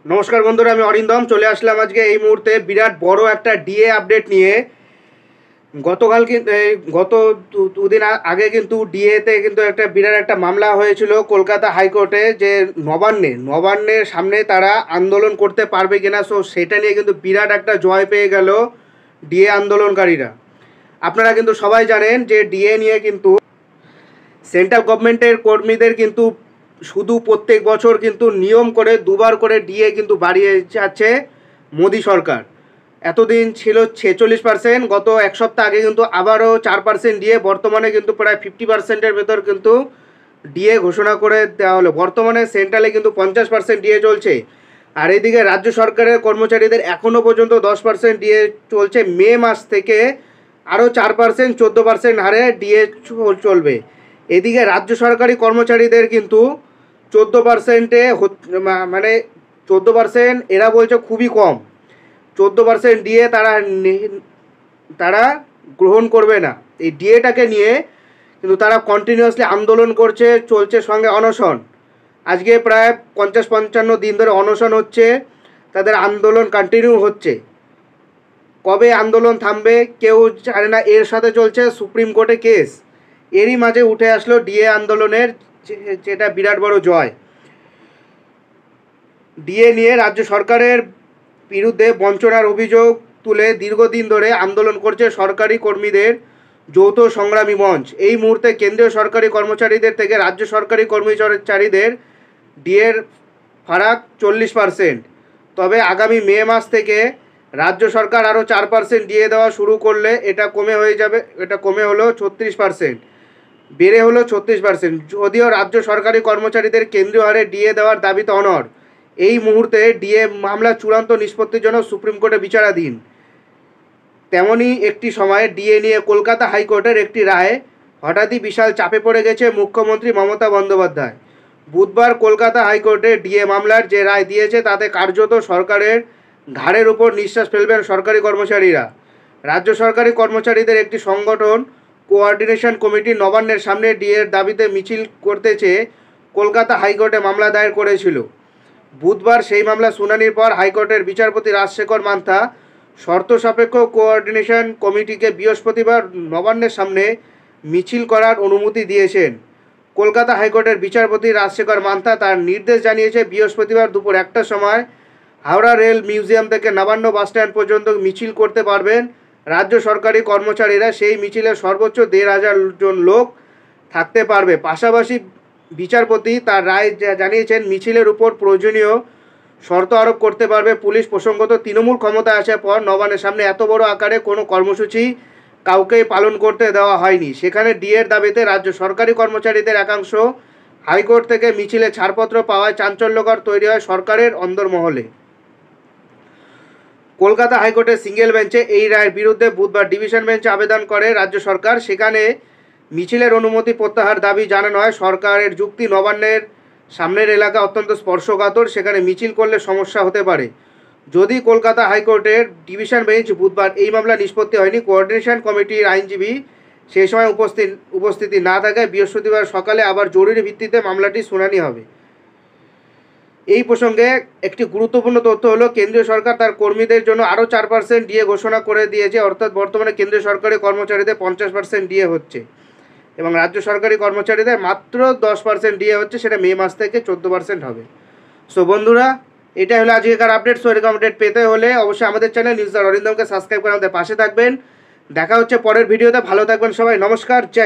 নমস্কার বন্ধুরা, আমি অরিন্দম চলে আসলাম আজকে এই মুহূর্তে বিরাট বড় একটা ডিএ আপডেট নিয়ে। গতকাল কিন্তু গত দুদিন আগে কিন্তু ডিএতে কিন্তু একটা বিরাট একটা মামলা হয়েছিল কলকাতা হাইকোর্টে, যে নবান্নের সামনে তারা আন্দোলন করতে পারবে কিনা। সো সেটা নিয়ে কিন্তু বিরাট একটা জয় পেয়ে গেল ডিএ আন্দোলনকারীরা। আপনারা কিন্তু সবাই জানেন যে ডিএ নিয়ে কিন্তু সেন্ট্রাল গভর্নমেন্টের কর্মীদের কিন্তু শুধু প্রত্যেক বছর কিন্তু নিয়ম করে দুবার করে ডিএ কিন্তু বাড়িয়ে যাচ্ছে মোদি সরকার। এতদিন ছিল 46%, গত এক সপ্তাহ আগে কিন্তু আবারও 4% ডিএ, বর্তমানে কিন্তু প্রায় 50%-এর ভেতর কিন্তু ডিএ ঘোষণা করে দেওয়া হলো। বর্তমানে সেন্ট্রালে কিন্তু 50% ডিএ চলছে, আর এইদিকে রাজ্য সরকারের কর্মচারীদের এখনও পর্যন্ত 10% ডিএ চলছে। মে মাস থেকে আরও 4% 14% হারে ডিএ চলবে। এদিকে রাজ্য সরকারি কর্মচারীদের কিন্তু 14%-এ মানে 14%, এরা বলছে খুবই কম। 14% ডিএ তারা গ্রহণ করবে না। এই ডিএটাকে নিয়ে কিন্তু তারা কন্টিনিউয়াসলি আন্দোলন চলছে, সঙ্গে অনশন। আজকে প্রায় 50-55 দিন ধরে অনশন হচ্ছে, তাদের আন্দোলন কন্টিনিউ হচ্ছে। কবে আন্দোলন থামবে কেউ জানে না। এর সাথে চলছে সুপ্রিম কোর্টে কেস। এরই মাঝে উঠে আসলো ডিএ আন্দোলনের যেটা বিরাট বড় জয়। ডিএ নিয়ে রাজ্য সরকারের বিরুদ্ধে বঞ্চনার অভিযোগ তুলে দীর্ঘদিন ধরে আন্দোলন করছে সরকারি কর্মীদের যৌথ সংগ্রামী মঞ্চ। এই মুহূর্তে কেন্দ্রীয় সরকারি কর্মচারীদের থেকে রাজ্য সরকারি কর্মচারীদের ডিএর ফারাক 40%। তবে আগামী মে মাস থেকে রাজ্য সরকার আরও 4% ডিএ দেওয়া শুরু করলে এটা কমে হলো 36%, বেড়ে হলো 36%। যদিও রাজ্য সরকারি কর্মচারীদের কেন্দ্রীয় হারে ডিএ দেওয়ার দাবিতে অনড়, এই মুহূর্তে ডিএ মামলা চূড়ান্ত নিষ্পত্তির জন্য সুপ্রিম কোর্টে বিচারাধীন। তেমনই একটি সময়ে ডিএ নিয়ে কলকাতা হাইকোর্টের একটি রায় হঠাৎই বিশাল চাপে পড়ে গেছে মুখ্যমন্ত্রী মমতা বন্দ্যোপাধ্যায়। বুধবার কলকাতা হাইকোর্টে ডিএ মামলার যে রায় দিয়েছে তাতে কার্যত সরকারের ঘাড়ের উপর নিঃশ্বাস ফেলবেন সরকারি কর্মচারীরা। রাজ্য সরকারি কর্মচারীদের একটি সংগঠন কোঅর্ডিনেশন কমিটি নবান্নের সামনে ডিএর দাবিতে মিছিল করতে চেয়ে কলকাতা হাইকোর্টে মামলা দায়ের করেছিল। বুধবার সেই মামলা শুনানির পর হাইকোর্টের বিচারপতি রাজশেখর মান্থা শর্ত সাপেক্ষ কোঅর্ডিনেশন কমিটিকে বৃহস্পতিবার নবান্নের সামনে মিছিল করার অনুমতি দিয়েছেন। কলকাতা হাইকোর্টের বিচারপতি রাজশেখর মান্থা তার নির্দেশ জানিয়েছে বৃহস্পতিবার দুপুর 1টার সময় হাওড়া রেল মিউজিয়াম থেকে নবান্ন বাসস্ট্যান্ড পর্যন্ত মিছিল করতে পারবেন রাজ্য সরকারি কর্মচারীরা। সেই মিছিলে সর্বোচ্চ 1,500 জন লোক থাকতে পারবে। পাশাপাশি বিচারপতি তার রায় জানিয়েছেন মিছিলের উপর প্রয়োজনীয় শর্ত আরোপ করতে পারবে পুলিশ। প্রসঙ্গত, তৃণমূল ক্ষমতায় আসার পর নবান্নের সামনে এত বড় আকারে কোনো কর্মসূচি কাউকেই পালন করতে দেওয়া হয়নি। সেখানে ডিএর দাবিতে রাজ্য সরকারি কর্মচারীদের একাংশ হাইকোর্ট থেকে মিছিলে ছাড়পত্র পাওয়ায় চাঞ্চল্যকর তৈরি হয় সরকারের অন্দরমহলে। কলকাতা হাইকোর্টের সিঙ্গেল বেঞ্চে এই রায়ের বিরুদ্ধে বুধবার ডিভিশন বেঞ্চে আবেদন করে রাজ্য সরকার। সেখানে মিছিলের অনুমতি প্রত্যাহার দাবি জানানো হয়। সরকারের যুক্তি, নবান্নের সামনের এলাকা অত্যন্ত স্পর্শকাতর, সেখানে মিছিল করলে সমস্যা হতে পারে। যদি কলকাতা হাইকোর্টের ডিভিশন বেঞ্চ বুধবার এই মামলা নিষ্পত্তি হয়নি, কোঅর্ডিনেশন কমিটির আইনজীবী সেই সময় উপস্থিতি না থাকায় বৃহস্পতিবার সকালে আবার জরুরি ভিত্তিতে মামলাটি শুনানি হবে। এই প্রসঙ্গে একটি গুরুত্বপূর্ণ তথ্য হলো, কেন্দ্রীয় সরকার তার কর্মীদের জন্য আরও 4% ডিএ ঘোষণা করে দিয়েছে। অর্থাৎ বর্তমানে কেন্দ্রীয় সরকারি কর্মচারীদের 50% ডিএ হচ্ছে এবং রাজ্য সরকারি কর্মচারীদের মাত্র 10% ডিএ হচ্ছে, সেটা মে মাস থেকে 14% হবে। সো বন্ধুরা, এটা হলো আজকেকার আপডেট। সো এরকম আপডেট পেতে হলে অবশ্যই আমাদের চ্যানেল নিউজ অরিন্দমকে সাবস্ক্রাইব করে আমাদের পাশে থাকবেন। দেখা হচ্ছে পরের ভিডিওতে। ভালো থাকবেন সবাই। নমস্কার। জয়।